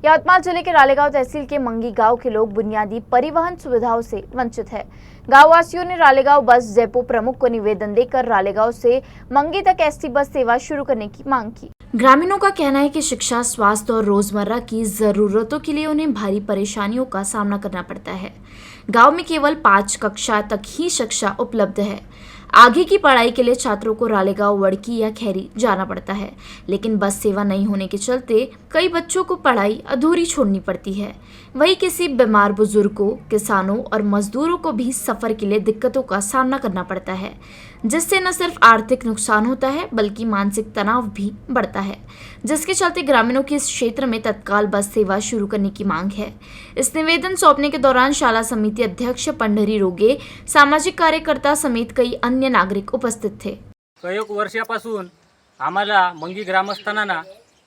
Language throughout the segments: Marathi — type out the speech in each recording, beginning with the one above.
यवतमाल जिले के रालेगांव तहसील के मंगी गांव के लोग बुनियादी परिवहन सुविधाओं से वंचित है। गांव वासियों ने रालेगांव बस डिपो प्रमुख को निवेदन देकर रालेगांव से मंगी तक एसटी बस सेवा शुरू करने की मांग की। ग्रामीणों का कहना है कि शिक्षा, स्वास्थ्य और रोजमर्रा की जरूरतों के लिए उन्हें भारी परेशानियों का सामना करना पड़ता है। गांव में केवल 5 कक्षा तक ही शिक्षा उपलब्ध है। आगे की पढ़ाई के लिए छात्रों को रालेगांव, वड़की या खैरी जाना पड़ता है, लेकिन बस सेवा नहीं होने के चलते कई बच्चों को पढ़ाई अधूरी छोड़नी पड़ती है। वहीं किसी बीमार बुजुर्गों, किसानों और मजदूरों को भी सफर के लिए दिक्कतों का सामना करना पड़ता है, जिससे न सिर्फ आर्थिक नुकसान होता है बल्कि मानसिक तनाव भी बढ़ता है, जिसके चलते ग्रामीणों की इस क्षेत्र में तत्काल बस सेवा शुरू करने की मांग है। इस निवेदन सौंपने के दौरान शाला समिति अध्यक्ष पंढरी रोगे, सामाजिक कार्यकर्ता समेत कई अन्य नागरिक उपस्थित थे। कई वर्षापासून आम्हाला मंगी ग्रामस्थांना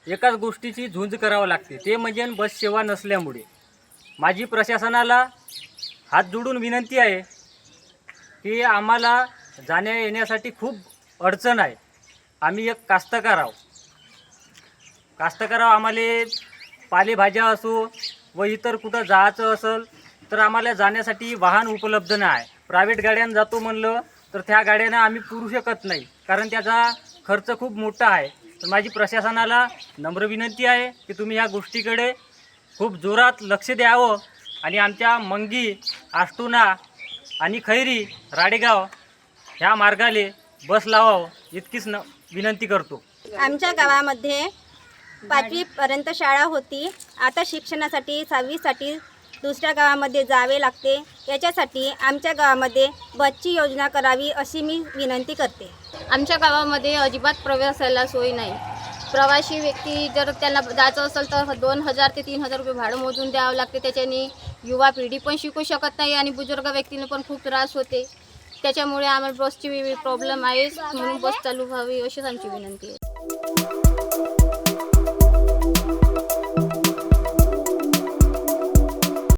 एकाच गोष्टीची झुंज करावी लागते, ते म्हणजे बस सेवा नसल्यामुळे माझी प्रशासनाला हात जोडून विनंती आहे की आम्हाला जाण्या येण्यासाठी खूप अडचण आहे। आम्ही एक कास्तकार आम्हाला पालेभाज्या असो व इतर कुठं जायचं असेल तर आम्हाला जाण्यासाठी वाहन उपलब्ध नाही। प्रायव्हेट गाड्यानं जातो म्हणलं तर त्या गाड्यानं आम्ही पुरू शकत नाही, कारण त्याचा खर्च खूप मोठा आहे। तर माझी प्रशासनाला नम्र विनंती आहे की तुम्ही या गोष्टीकडे खूप जोरात लक्ष द्यावं आणि आमच्या मंगी, आष्टुना आणि खैरी, राडेगाव ह्या मार्गाले बस लावावं इतकीच विनंती करतो। आमच्या गावामध्ये 5वी पर्यंत शाळा होती। आता शिक्षणासाठी 6वी साठी दुसऱ्या गावामध्ये जावे लागते। याच्यासाठी आमच्या गावामध्ये बसची योजना करावी अशी मी विनंती करते। आमच्या गावामध्ये अजिबात प्रवासाला सोय नाही। प्रवासी व्यक्ती जर त्यांना जायचं असेल तर 2000 ते 3000 रुपये भाडं मोजून द्यावं लागते। त्याच्याने युवा पिढी पण शिकू शकत नाही आणि बुजुर्ग व्यक्तींना पण खूप त्रास होते। त्याच्यामुळे आम्हाला बसची प्रॉब्लेम आहे, म्हणून बस चालू व्हावी अशीच आमची विनंती आहे।